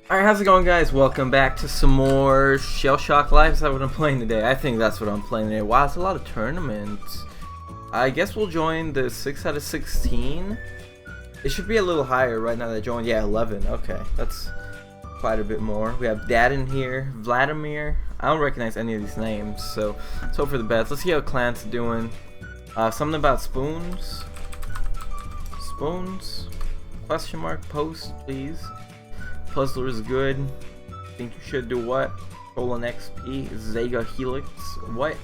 Alright, how's it going, guys? Welcome back to some more ShellShock Live. Is that what I'm playing today? I think that's what I'm playing today. Wow, it's a lot of tournaments. I guess we'll join the 6 out of 16. It should be a little higher right now that I joined. Yeah, 11. Okay, that's quite a bit more. We have Dad in here, Vladimir. I don't recognize any of these names, so let's hope for the best. Let's see how Clan's doing. Something about spoons. Spoons? Question mark, post, please. Puzzler is good. Think you should do what? Colon XP, Zega Helix, what?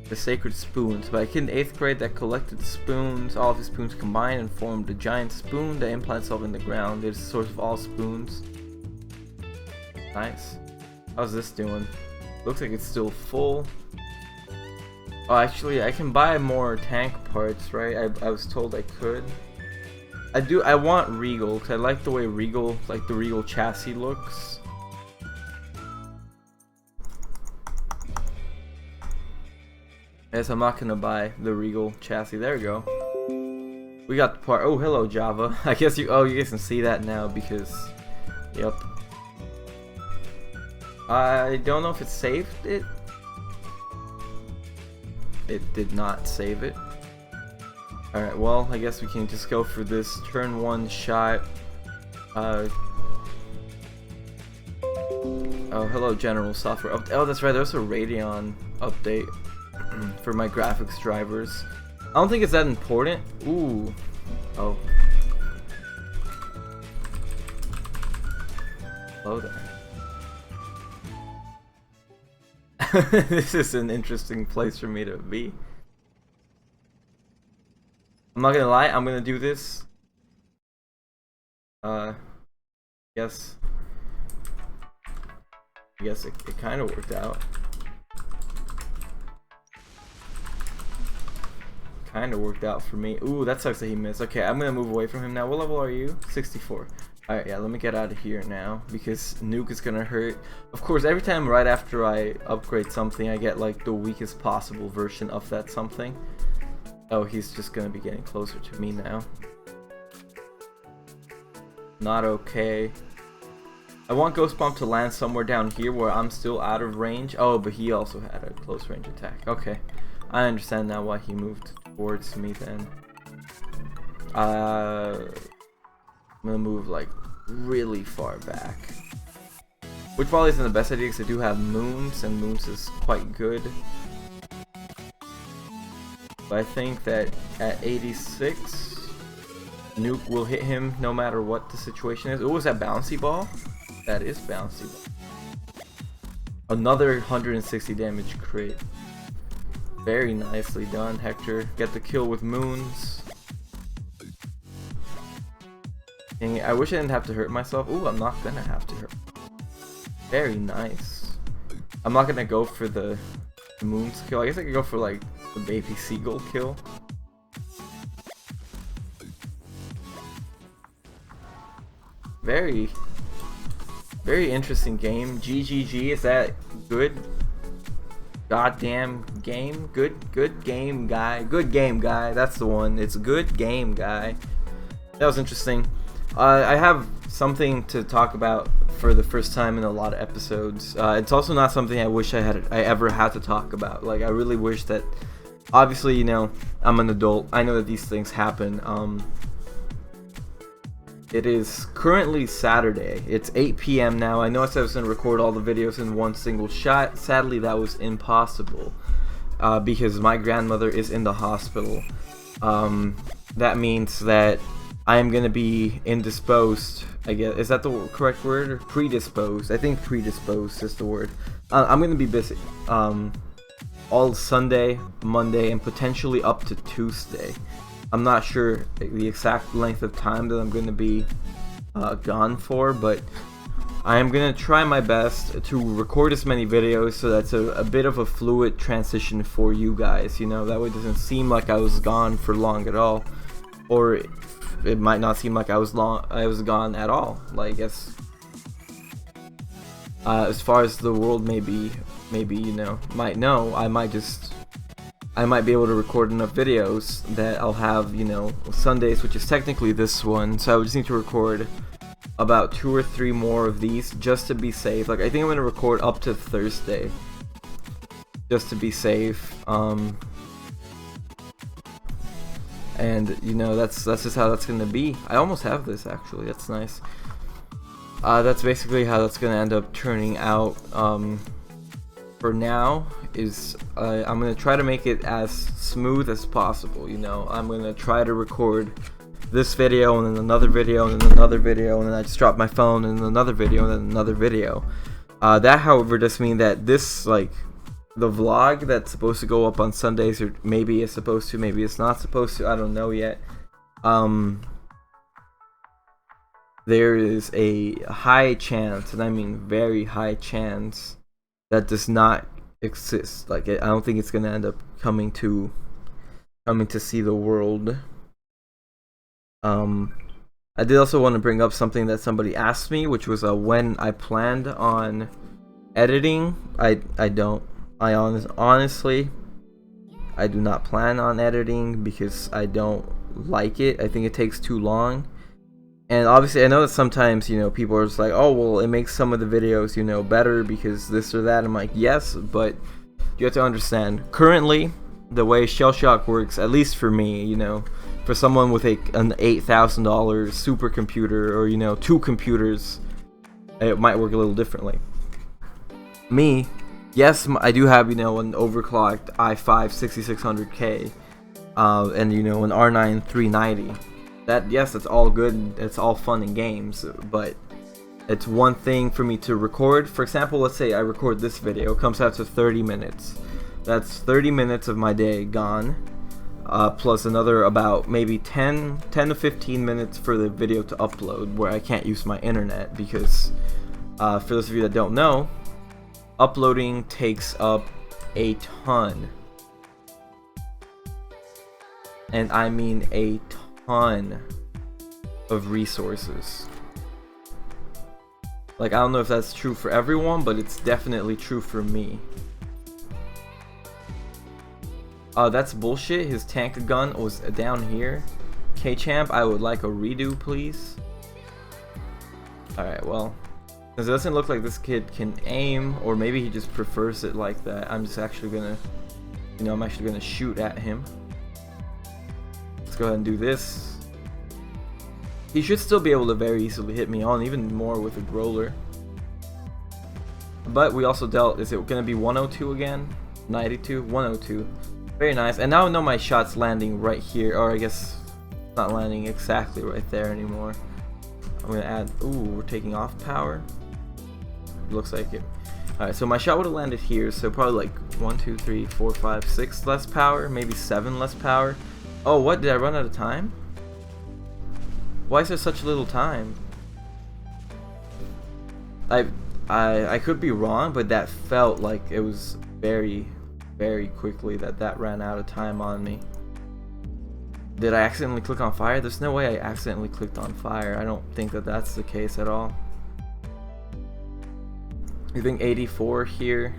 The Sacred Spoons. By a kid in 8th grade that collected spoons, all of his spoons combined and formed a giant spoon that implants itself in the ground. It is the source of all spoons. Nice. How's this doing? Looks like it's still full. Oh, actually, I can buy more tank parts, right? I was told I could. I want Regal, because I like the way Regal, like the Regal chassis looks. Yes, I'm not gonna buy the Regal chassis. There we go. We got the part. Oh, hello, Java. I guess you guys can see that now because, yep. I don't know if it saved it. It did not save it. Alright, well, I guess we can just go for this turn 1 shot. Oh, hello, General Software. Oh, that's right, there's a Radeon update for my graphics drivers. I don't think it's that important. Ooh. Oh. Hello there. This is an interesting place for me to be. I'm not gonna lie, I'm gonna do this. Yes. I guess it kind of worked out. Kind of worked out for me. Ooh, that sucks that he missed. Okay, I'm gonna move away from him now. What level are you? 64. Alright, yeah, let me get out of here now because nuke is gonna hurt. Of course, every time right after I upgrade something, I get like the weakest possible version of that something. Oh, he's just gonna be getting closer to me now. Not okay. I want Ghost Bomb to land somewhere down here where I'm still out of range. Oh, but he also had a close range attack. Okay, I understand now why he moved towards me then. I'm gonna move like really far back. Which probably isn't the best idea because I do have moons, and moons is quite good. But I think that at 86, nuke will hit him no matter what the situation is. Oh, was that bouncy ball? That is bouncy ball. Another 160 damage crit. Very nicely done, Hector. Get the kill with moons. Dang it, I wish I didn't have to hurt myself. Ooh, I'm not gonna have to hurt. Very nice. I'm not gonna go for the moons kill. I guess I could go for like the baby seagull kill. Very interesting game. GGG, is that good? Goddamn game. Good game, guy. Good game, guy. That's the one. It's a good game, guy. That was interesting. I have something to talk about for the first time in a lot of episodes. It's also not something I wish I ever had to talk about. Like, I really wish that, obviously, you know, I'm an adult. I know that these things happen. It is currently Saturday. It's 8 p.m. now. I know I said I was going to record all the videos in one single shot. Sadly, that was impossible because my grandmother is in the hospital. That means that I am going to be indisposed, I guess. Is that the correct word? Or predisposed? I think predisposed is the word. I'm going to be busy all Sunday, Monday, and potentially up to Tuesday. I'm not sure the exact length of time that I'm going to be gone for, but I am going to try my best to record as many videos so that's a bit of a fluid transition for you guys, you know, that way it doesn't seem like I was gone for long at all, or it might not seem like I was gone at all. Like, I guess as far as the world maybe you know might know, I might be able to record enough videos that I'll have, you know, Sundays, which is technically this one, so I would just need to record about 2 or 3 more of these just to be safe. Like I think I'm gonna record up to Thursday just to be safe. And you know, that's just how that's gonna be. I almost have this actually. That's nice. That's basically how that's gonna end up turning out. For now, is I'm gonna try to make it as smooth as possible. You know, I'm gonna try to record this video and then another video and then another video and then I just drop my phone and then another video and then another video. That, however, does mean that this, like, the vlog that's supposed to go up on Sundays, or maybe it's supposed to, maybe it's not supposed to, I don't know yet. There is a high chance, and I mean very high chance, that does not exist. Like, I don't think it's gonna end up coming to see the world. I did also want to bring up something that somebody asked me, which was when I planned on editing. Honestly, I do not plan on editing because I don't like it. I think it takes too long. And obviously, I know that sometimes, you know, people are just like, oh, well, it makes some of the videos, you know, better because this or that. I'm like, yes, but you have to understand, currently, the way ShellShock works, at least for me, you know, for someone with an $8,000 supercomputer, or, you know, 2 computers, it might work a little differently. Me, yes, I do have, you know, an overclocked i5 6600K, and, you know, an R9 390. That, yes, it's all good, and it's all fun and games, but it's one thing for me to record. For example, let's say I record this video, it comes out to 30 minutes. That's 30 minutes of my day gone, plus another about maybe 10 to 15 minutes for the video to upload, where I can't use my internet because, for those of you that don't know, uploading takes up a ton. And I mean a ton of resources. Like, I don't know if that's true for everyone, but it's definitely true for me. That's bullshit. His tank gun was down here. K-Champ, I would like a redo, please. Alright, well, because it doesn't look like this kid can aim, or maybe he just prefers it like that. I'm just actually gonna, you know, I'm actually gonna shoot at him. Let's go ahead and do this. He should still be able to very easily hit me on, even more with a growler. But we also dealt, is it gonna be 102 again? 92? 102. Very nice. And now I know my shot's landing right here, or I guess it's not landing exactly right there anymore. I'm gonna add, ooh, we're taking off power. Looks like it. Alright, so my shot would have landed here, so probably like 1, 2, 3, 4, 5, 6 less power, maybe 7 less power. Oh, what? Did I run out of time? Why is there such little time? I could be wrong, but that felt like it was very quickly that ran out of time on me. Did I accidentally click on fire? There's no way I accidentally clicked on fire. I don't think that that's the case at all. I think 84 here,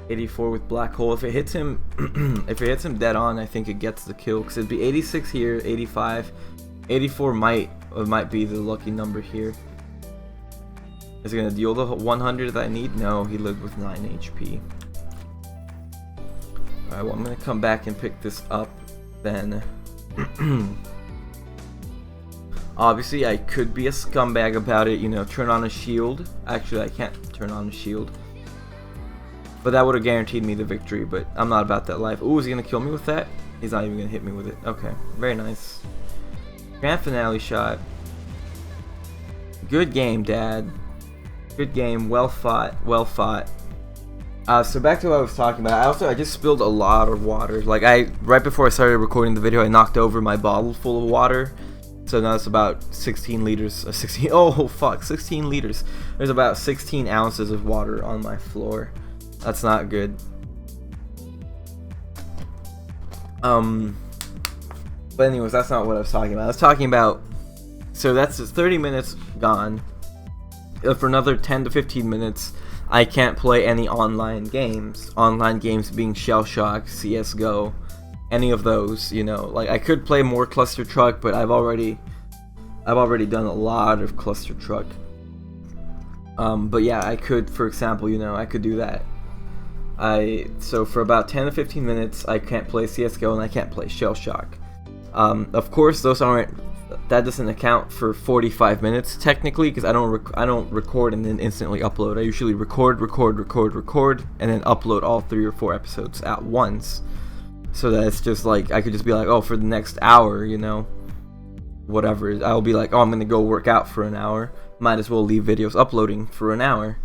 84 with black hole. If it hits him, if it hits him dead on, I think it gets the kill. Cause it'd be 86 here, 85, 84 might be the lucky number here. Is it gonna deal the 100 that I need? No, he lived with 9 HP. Alright, well, I'm gonna come back and pick this up then. Obviously, I could be a scumbag about it, you know, turn on a shield. Actually, I can't turn on a shield. But that would have guaranteed me the victory, but I'm not about that life. Ooh, is he gonna kill me with that? He's not even gonna hit me with it. Okay, very nice. Grand finale shot. Good game, Dad. Good game, well fought, well fought. So back to what I was talking about. I just spilled a lot of water. Like, right before I started recording the video, I knocked over my bottle full of water. So now it's about 16 liters. 16. Oh fuck, 16 liters. There's about 16 ounces of water on my floor. That's not good. But anyways, that's not what I was talking about. I was talking about. So that's 30 minutes gone. For another 10 to 15 minutes, I can't play any online games. Online games being ShellShock, CSGO, any of those, you know. Like, I could play more Cluster Truck, but I've already I've already done a lot of cluster truck. But yeah, I could, for example, you know, I could do that. So for about 10 to 15 minutes, I can't play CSGO and I can't play ShellShock. Of course, that doesn't account for 45 minutes technically, because I don't record and then instantly upload. I usually record, and then upload all 3 or 4 episodes at once. So that it's just like, I could just be like, oh, for the next hour, you know, whatever. I'll be like, oh, I'm gonna go work out for an hour. Might as well leave videos uploading for an hour.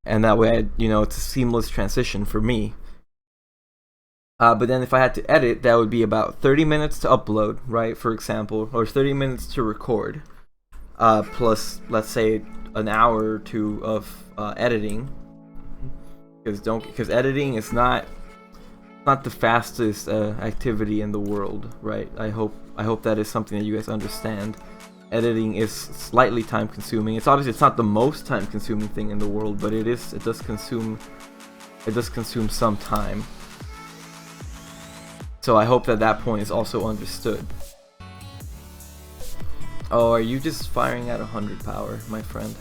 And that way, you know, it's a seamless transition for me. But then if I had to edit, that would be about 30 minutes to upload, right, for example, or 30 minutes to record, plus, let's say, an hour or 2 of editing, because editing is not the fastest activity in the world, right? I hope that is something that you guys understand. Editing is slightly time consuming. It's not the most time consuming thing in the world, but it does consume some time. So I hope that point is also understood. Oh, are you just firing at 100 power, my friend?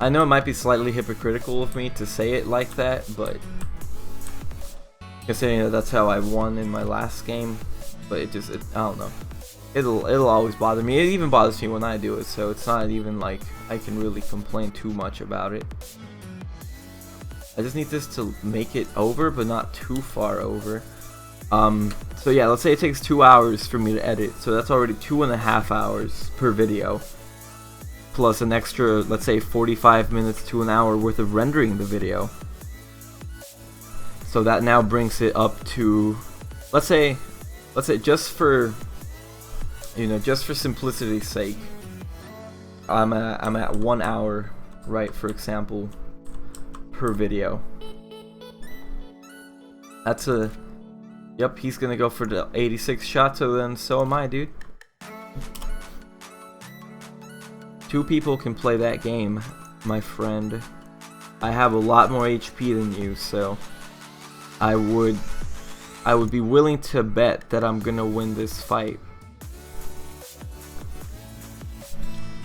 I know it might be slightly hypocritical of me to say it like that, but considering that that's how I won in my last game, but I don't know. It'll always bother me. It even bothers me when I do it, so it's not even like I can really complain too much about it. I just need this to make it over, but not too far over. So yeah, let's say it takes 2 hours for me to edit, so that's already 2.5 hours per video, plus an extra, let's say, 45 minutes to an hour worth of rendering the video. So that now brings it up to, let's say just for, you know, just for simplicity's sake, I'm at 1 hour, right, for example, per video. Yep, he's gonna go for the 86 shot, so then so am I, dude. 2 people can play that game, my friend. I have a lot more HP than you, so I would be willing to bet that I'm gonna win this fight.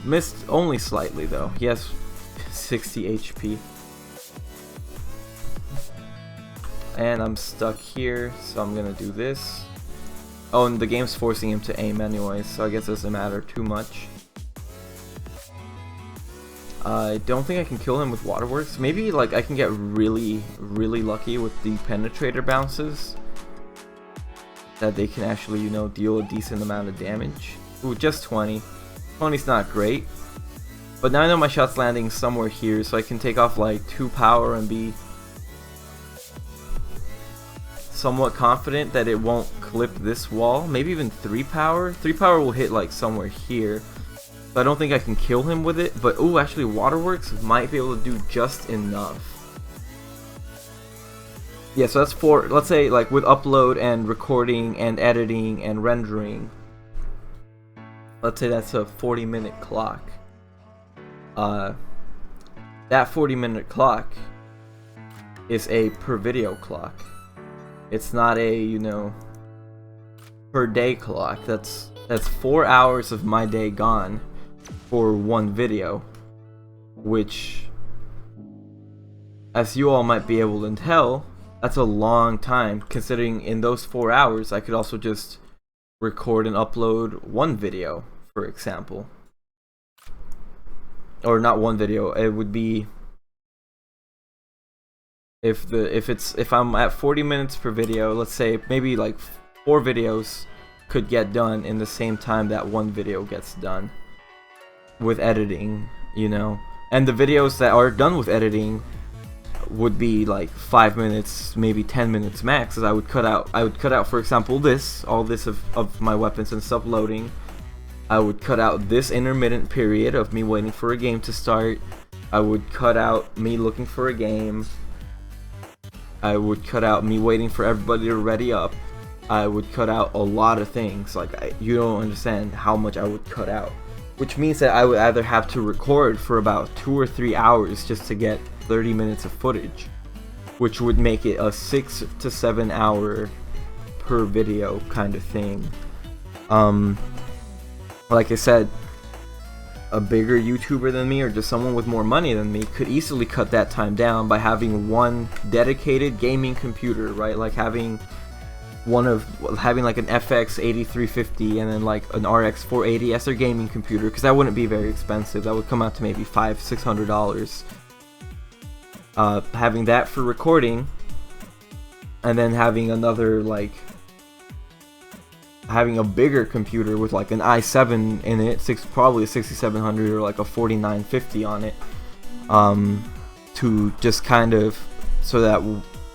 Missed only slightly though. He has 60 HP. And I'm stuck here, so I'm gonna do this. Oh, and the game's forcing him to aim anyways, so I guess it doesn't matter too much. I don't think I can kill him with waterworks. Maybe like I can get really lucky with the penetrator bounces, that they can actually, you know, deal a decent amount of damage. Ooh, just 20. 20's not great, but now I know my shot's landing somewhere here, so I can take off like 2 power and be somewhat confident that it won't clip this wall. Maybe even 3 power. 3 power will hit like somewhere here. So I don't think I can kill him with it, but ooh, actually waterworks might be able to do just enough. Yeah, so that's 4, let's say like with upload and recording and editing and rendering, let's say that's a 40-minute clock. That 40-minute clock is a per video clock. It's not a, you know, per day clock. That's 4 hours of my day gone for one video, which, as you all might be able to tell, that's a long time, considering in those 4 hours I could also just record and upload one video, for example. Or not one video, it would be, if I'm at 40 minutes per video, let's say maybe like 4 videos could get done in the same time that one video gets done with editing, you know. And the videos that are done with editing would be like 5 minutes, maybe 10 minutes max, as I would cut out, for example, all this of my weapons and stuff loading. I would cut out this intermittent period of me waiting for a game to start. I would cut out me looking for a game. I would cut out me waiting for everybody to ready up. I would cut out a lot of things. Like, you don't understand how much I would cut out. Which means that I would either have to record for about 2 or 3 hours just to get 30 minutes of footage, which would make it a 6 to 7 hour per video kind of thing. Like I said, a bigger YouTuber than me or just someone with more money than me could easily cut that time down by having one dedicated gaming computer, right? Like having like an FX 8350 and then like an RX 480 as their gaming computer, because that wouldn't be very expensive. That would come out to maybe $500-600. Having that for recording, and then having another having a bigger computer with like an i7 in it, probably a 6700 or like a 4950 on it, to just kind of so that,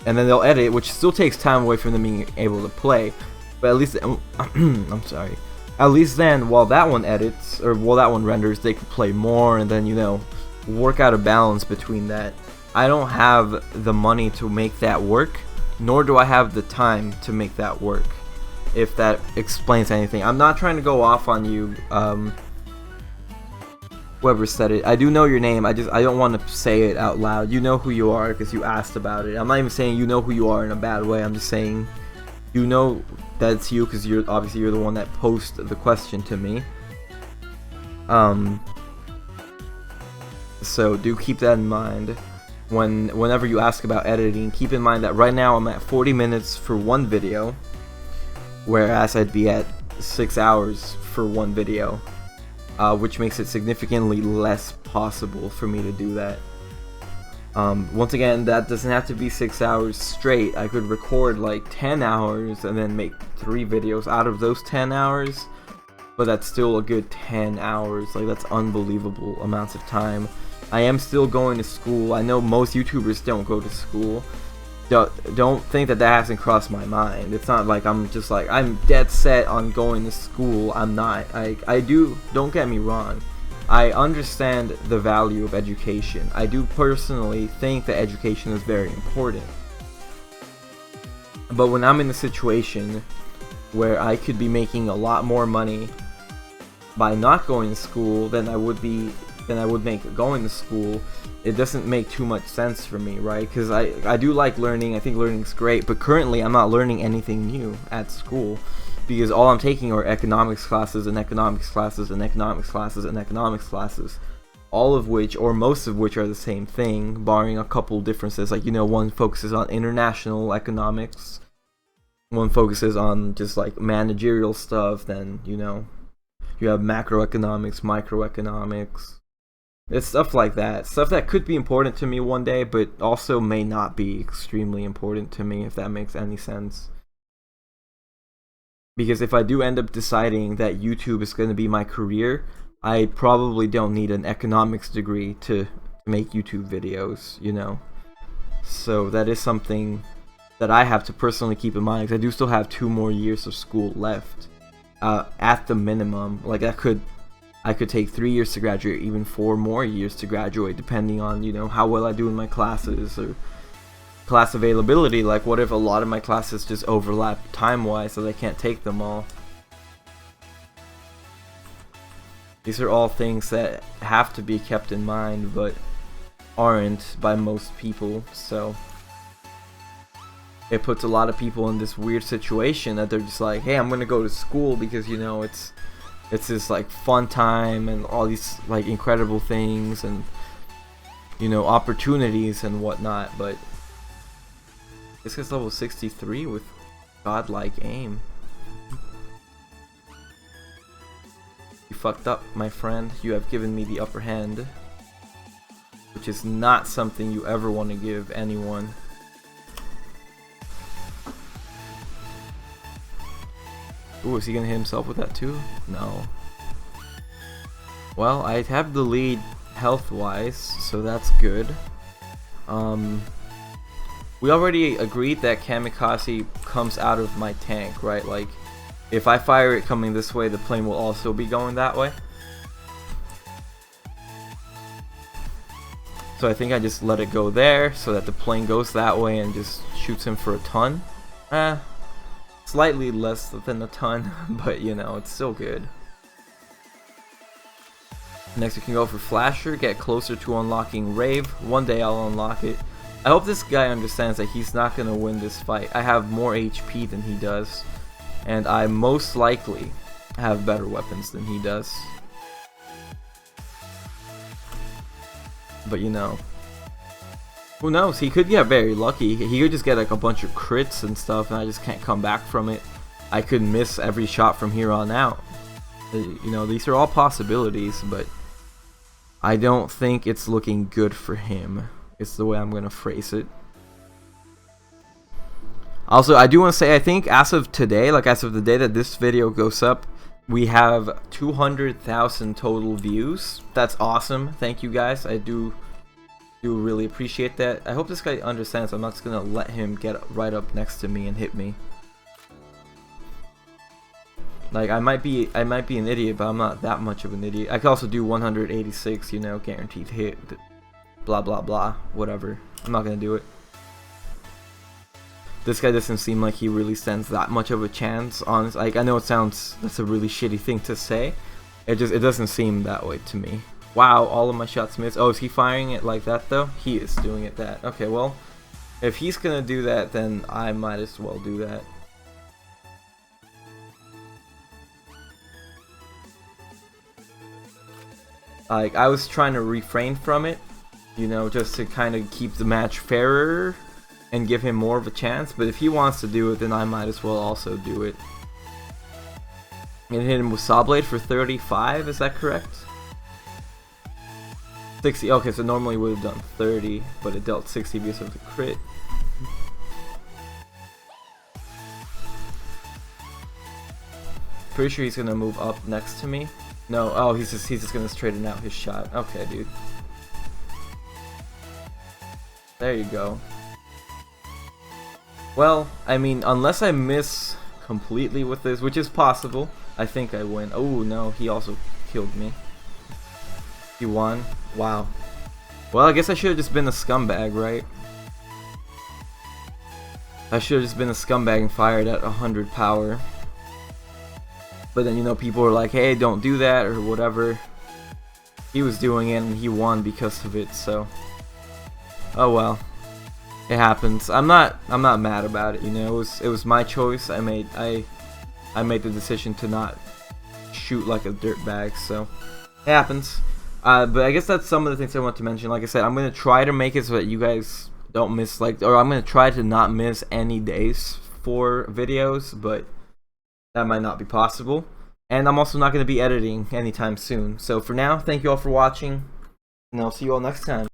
and then they'll edit, which still takes time away from them being able to play, but at least I'm sorry, at least then while that one edits or while that one renders, they could play more, and then, you know, work out a balance between that. I don't have the money to make that work, nor do I have the time to make that work, if that explains anything. I'm not trying to go off on you, whoever said it. I do know your name, I don't want to say it out loud. You know who you are because you asked about it. I'm not even saying you know who you are in a bad way. I'm just saying you know that's you because you're the one that posed the question to me. So do keep that in mind. Whenever you ask about editing, keep in mind that right now I'm at 40 minutes for one video, whereas I'd be at 6 hours for one video, which makes it significantly less possible for me to do that. Once again, that doesn't have to be 6 hours straight. I could record like 10 hours and then make 3 videos out of those 10 hours, but that's still a good 10 hours. Like, that's unbelievable amounts of time. I am still going to school. I know most YouTubers don't go to school. Don't think that hasn't crossed my mind. It's not like I'm just like, I'm dead set on going to school. I'm not. Don't get me wrong. I understand the value of education. I do personally think that education is very important. But when I'm in a situation where I could be making a lot more money by not going to school than I would make going to school, it doesn't make too much sense for me, right? Because I do like learning. I think learning's great, but currently I'm not learning anything new at school, because all I'm taking are economics classes and economics classes and economics classes and economics classes, all of which, or most of which, are the same thing, barring a couple differences. Like, you know, one focuses on international economics, one focuses on just like managerial stuff, then, you know, you have macroeconomics, microeconomics. It's stuff like that. Stuff that could be important to me one day, but also may not be extremely important to me, if that makes any sense. Because if I do end up deciding that YouTube is going to be my career, I probably don't need an economics degree to make YouTube videos, you know. So that is something that I have to personally keep in mind, because I do still have 2 more years of school left, at the minimum. Like, I could take 3 years to graduate, even 4 more years to graduate, depending on, you know, how well I do in my classes or class availability. Like, what if a lot of my classes just overlap time-wise, so they can't take them all? These are all things that have to be kept in mind, but aren't by most people, so it puts a lot of people in this weird situation that they're just like, hey, I'm gonna go to school because, you know, it's this like fun time and all these like incredible things and, you know, opportunities and whatnot. But this guy's level 63 with godlike aim. You fucked up, my friend. You have given me the upper hand, which is not something you ever want to give anyone. Ooh, is he gonna hit himself with that too? No. Well, I have the lead health-wise, so that's good. We already agreed that Kamikaze comes out of my tank, right? Like, if I fire it coming this way, the plane will also be going that way. So I think I just let it go there, so that the plane goes that way and just shoots him for a ton. Slightly less than a ton, but you know, it's still good. Next we can go for Flasher, get closer to unlocking Rave. One day I'll unlock it. I hope this guy understands that he's not going to win this fight. I have more HP than he does, and I most likely have better weapons than he does. But you know, who knows? He could get very lucky. He could just get like a bunch of crits and stuff, and I just can't come back from it. I could miss every shot from here on out. You know, these are all possibilities, but I don't think it's looking good for him. It's the way I'm gonna phrase it. Also, I do want to say, I think as of today, like as of the day that this video goes up, we have 200,000 total views. That's awesome. Thank you guys. I do really appreciate that. I hope this guy understands I'm not just gonna let him get right up next to me and hit me. Like I might be an idiot, but I'm not that much of an idiot. I could also do 186, you know, guaranteed hit, blah blah blah, whatever. I'm not gonna do it. This guy doesn't seem like he really stands that much of a chance. Honestly, like I know that's a really shitty thing to say. It doesn't seem that way to me. Wow, all of my shots missed. Oh, is he firing it like that though? He is doing it that. Okay, well, if he's gonna do that, then I might as well do that. Like I was trying to refrain from it, you know, just to kind of keep the match fairer and give him more of a chance, but if he wants to do it, then I might as well also do it. And hit him with Saw Blade for 35, is that correct? 60, okay, so normally we would have done 30, but it dealt 60 because of the crit. Pretty sure he's gonna move up next to me. No, oh, he's just gonna straighten out his shot. Okay, dude. There you go. Well, I mean, unless I miss completely with this, which is possible, I think I win. Oh no, he also killed me. He won. Wow. Well, I guess I should have just been a scumbag, right? I should have just been a scumbag and fired at 100 power. But then, you know, people were like, hey, don't do that, or whatever. He was doing it, and he won because of it, so... Oh well. It happens. I'm not mad about it, you know. It was my choice. I made the decision to not shoot like a dirtbag, so... It happens. But I guess that's some of the things I want to mention. Like I said, I'm going to try to make it so that you guys don't miss, like... Or I'm going to try to not miss any days for videos, but... that might not be possible, and I'm also not going to be editing anytime soon. So for now, thank you all for watching, and I'll see you all next time.